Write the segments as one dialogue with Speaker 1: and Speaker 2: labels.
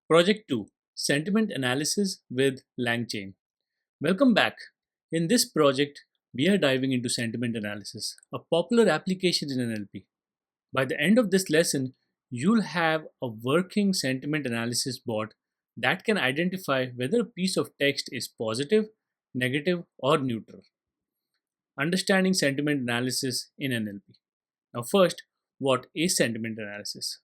Speaker 1: Project 2, Sentiment Analysis with LangChain. Welcome back. In this project, we are diving into sentiment analysis, a popular application in NLP. By the end of this lesson, you'll have a working sentiment analysis bot that can identify whether a piece of text is positive, negative, or neutral. Understanding sentiment analysis in NLP. Now, first, what is sentiment analysis?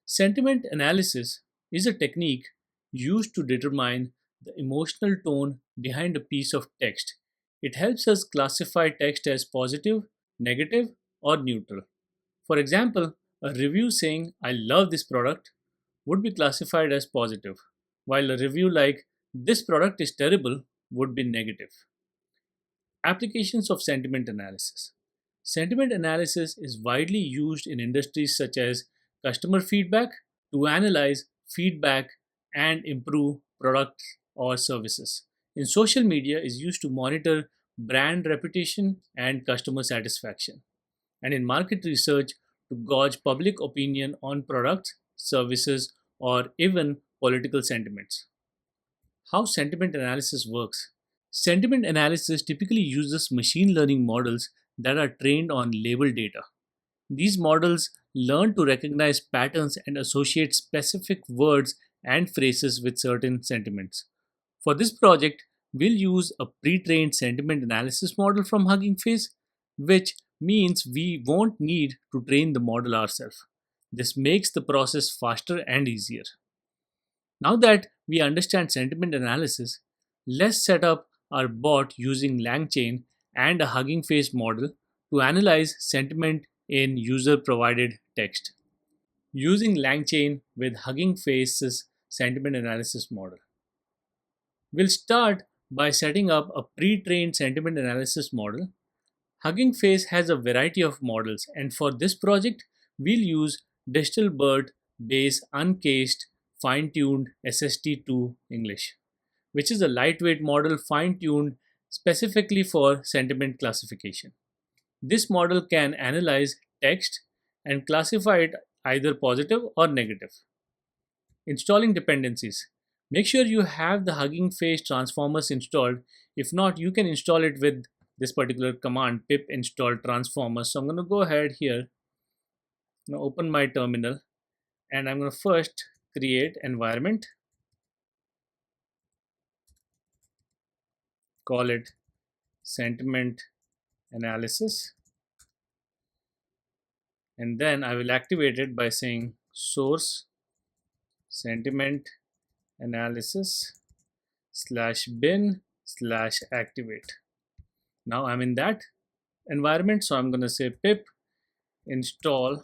Speaker 1: Sentiment analysis is a technique used to determine the emotional tone behind a piece of text. It helps us classify text as positive, negative, or neutral. For example, a review saying, "I love this product," would be classified as positive, while a review like, "This product is terrible," would be negative. Applications of sentiment analysis. Sentiment analysis is widely used in industries such as customer feedback to analyze feedback and improve products or services. In social media is used to monitor brand reputation and customer satisfaction. And in market research to gauge public opinion on products, services, or even political sentiments. How sentiment analysis works. Sentiment analysis typically uses machine learning models that are trained on label data. These models learn to recognize patterns and associate specific words and phrases with certain sentiments. For this project, we'll use a pre-trained sentiment analysis model from Hugging Face, which means we won't need to train the model ourselves. This makes the process faster and easier. Now that we understand sentiment analysis, let's set up our bot using LangChain and a Hugging Face model to analyze sentiment in user-provided text. Using LangChain with Hugging Face's sentiment analysis model. We'll start by setting up a pre-trained sentiment analysis model. Hugging Face has a variety of models, and for this project, we'll use Distilbert Base Uncased Fine-Tuned SST2 English, which is a lightweight model fine-tuned specifically for sentiment classification. This model can analyze text and classify it either positive or negative. Installing dependencies. Make sure you have the Hugging Face transformers installed. If not, you can install it with this particular command, pip install transformers. So I'm going to go ahead here, open my terminal, and I'm going to first create environment, call it sentiment analysis, and then I will activate it by saying source sentiment analysis /bin/activate. Now I'm in that environment, so I'm going to say pip install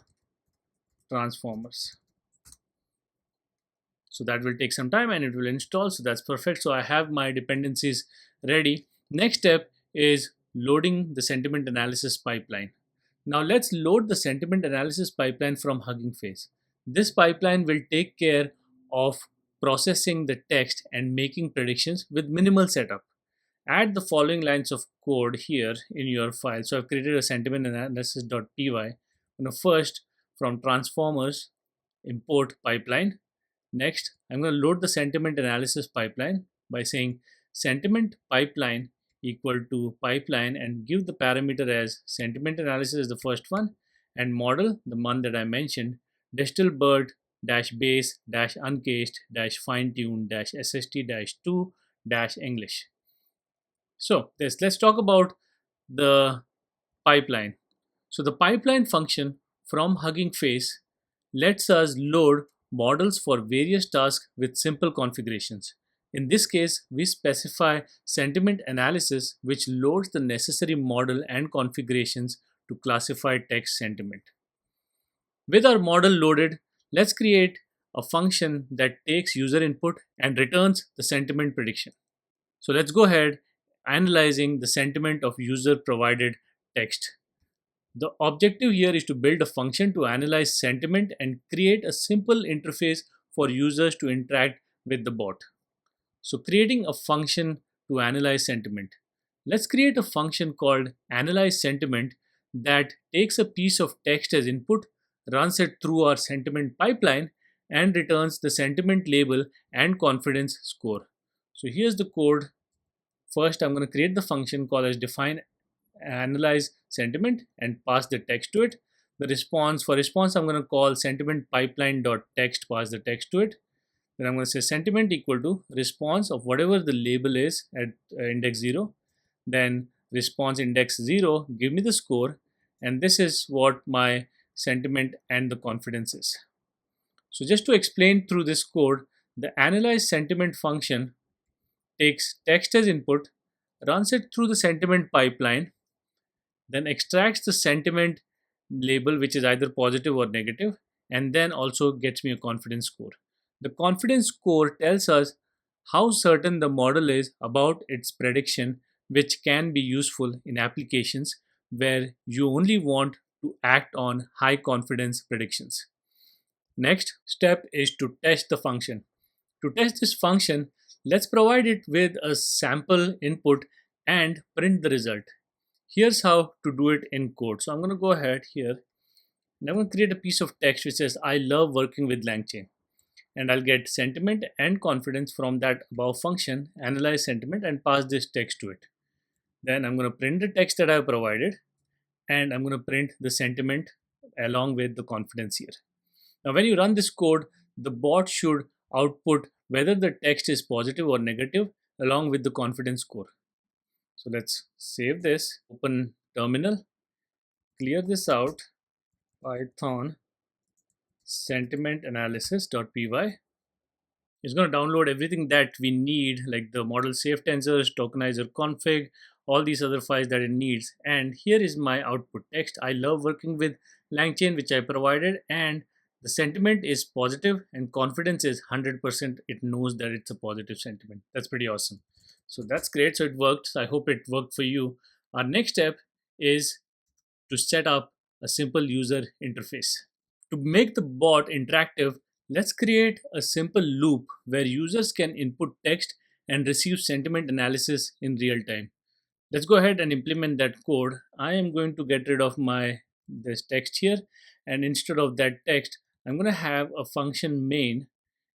Speaker 1: transformers. So that will take some time and it will install. So that's perfect. So I have my dependencies ready. Next step is loading the sentiment analysis pipeline. Now let's load the sentiment analysis pipeline from Hugging Face. This pipeline will take care of processing the text and making predictions with minimal setup. Add the following lines of code here in your file. So I've created a sentiment analysis.py. I'm going to first from transformers import pipeline. Next, I'm going to load the sentiment analysis pipeline by saying sentiment pipeline equal to pipeline and give the parameter as sentiment analysis is the first one and model, the one that I mentioned, Distilbert base uncased fine-tuned SST-2 English. So let's talk about the pipeline. So the pipeline function from Hugging Face lets us load models for various tasks with simple configurations. In this case, we specify sentiment analysis, which loads the necessary model and configurations to classify text sentiment. With our model loaded, let's create a function that takes user input and returns the sentiment prediction. So let's go ahead analyzing the sentiment of user provided text. The objective here is to build a function to analyze sentiment and create a simple interface for users to interact with the bot. So creating a function to analyze sentiment. Let's create a function called analyze sentiment that takes a piece of text as input, runs it through our sentiment pipeline, and returns the sentiment label and confidence score. So here's the code. First, I'm going to create the function called as define analyze sentiment and pass the text to it. The response for response, I'm going to call sentiment pipeline dot text, pass the text to it. Then I'm going to say sentiment equal to response of whatever the label is at index 0. Then response index 0, give me the score. And this is what my sentiment and the confidence is. So just to explain through this code, the analyze sentiment function takes text as input, runs it through the sentiment pipeline, then extracts the sentiment label, which is either positive or negative, and then also gets me a confidence score. The confidence score tells us how certain the model is about its prediction, which can be useful in applications where you only want to act on high confidence predictions. Next step is to test the function. To test this function, let's provide it with a sample input and print the result. Here's how to do it in code. So I'm going to go ahead here and I'm going to create a piece of text which says, I love working with LangChain. And I'll get sentiment and confidence from that above function, analyze sentiment, and pass this text to it. Then I'm going to print the text that I've provided, and I'm going to print the sentiment along with the confidence here. Now, when you run this code, the bot should output whether the text is positive or negative along with the confidence score. So let's save this, open terminal, clear this out, Python sentiment analysis.py. It's going to download everything that we need, like the model safe tensors, tokenizer config, all these other files that it needs. And here is my output text. I love working with LangChain, which I provided, and the sentiment is positive and confidence is 100%. It knows that it's a positive sentiment. That's pretty awesome. So that's great. So it worked. I hope it worked for you. Our next step is to set up a simple user interface. To make the bot interactive, let's create a simple loop where users can input text and receive sentiment analysis in real time. Let's go ahead and implement that code. I am going to get rid of this text here, and instead of that text, I'm going to have a function main.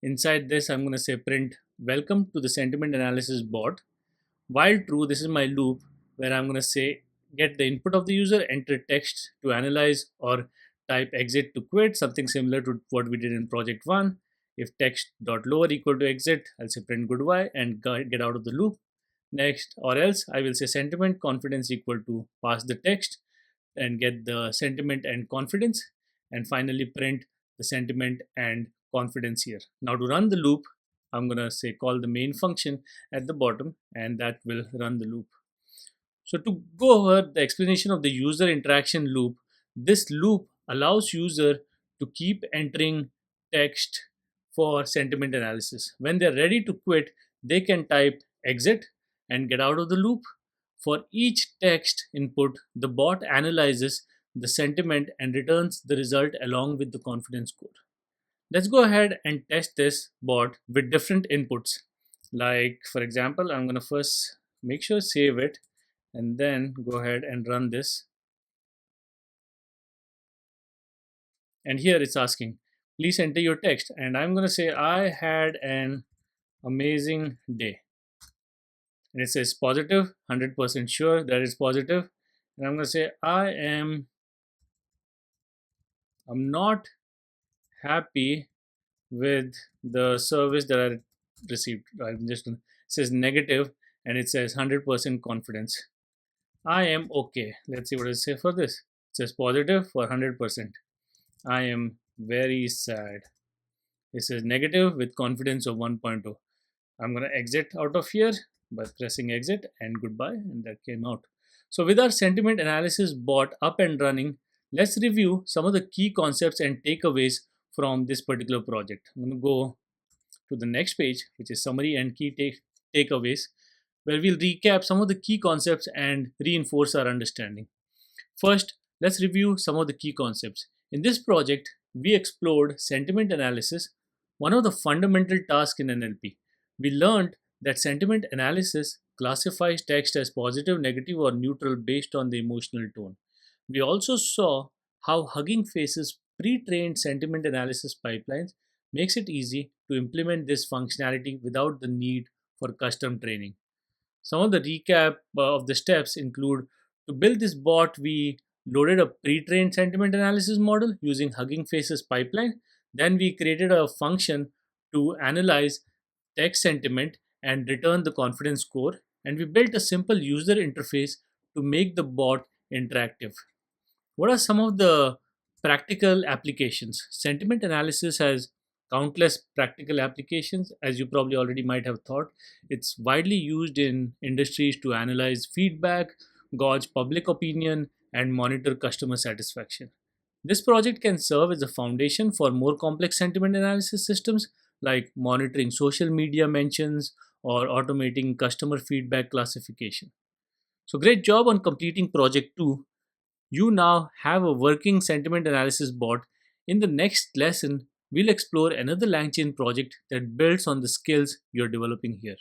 Speaker 1: Inside this, I'm going to say print welcome to the sentiment analysis bot. While true, this is my loop where I'm going to say get the input of the user, enter text to analyze, or type exit to quit, something similar to what we did in project 1. If text.lower equal to exit, I'll say print goodbye and get out of the loop. Next, or else I will say sentiment confidence equal to pass the text and get the sentiment and confidence, and finally print the sentiment and confidence here. Now to run the loop, I'm going to say call the main function at the bottom, and that will run the loop. So to go over the explanation of the user interaction loop, this loop allows user to keep entering text for sentiment analysis. When they're ready to quit, they can type exit and get out of the loop. For each text input, the bot analyzes the sentiment and returns the result along with the confidence score. Let's go ahead and test this bot with different inputs. Like, for example, I'm going to first make sure save it and then go ahead and run this. And here it's asking, please enter your text. And I'm going to say, I had an amazing day. And it says positive, 100% sure that it's positive. And I'm going to say, I'm not happy with the service that I received. I'm just going to, it says negative and it says 100% confidence. I am okay. Let's see what it says for this. It says positive for 100%. I am very sad. It says negative with confidence of 1.0. I'm going to exit out of here by pressing exit and goodbye, and that came out. So with our sentiment analysis bot up and running, let's review some of the key concepts and takeaways from this particular project. I'm going to go to the next page, which is summary and key takeaways, where we'll recap some of the key concepts and reinforce our understanding. First, let's review some of the key concepts. In this project, we explored sentiment analysis, one of the fundamental tasks in NLP. We learned that sentiment analysis classifies text as positive, negative, or neutral based on the emotional tone. We also saw how Hugging Face's pre-trained sentiment analysis pipelines makes it easy to implement this functionality without the need for custom training. Some of the recap of the steps include: to build this bot, we loaded a pre trained sentiment analysis model using Hugging Face's pipeline. Then we created a function to analyze text sentiment and return the confidence score. And we built a simple user interface to make the bot interactive. What are some of the practical applications? Sentiment analysis has countless practical applications, as you probably already might have thought. It's widely used in industries to analyze feedback, gauge public opinion, and monitor customer satisfaction. This project can serve as a foundation for more complex sentiment analysis systems like monitoring social media mentions or automating customer feedback classification. So, great job on completing project 2. You now have a working sentiment analysis bot. In the next lesson, we'll explore another LangChain project that builds on the skills you're developing here.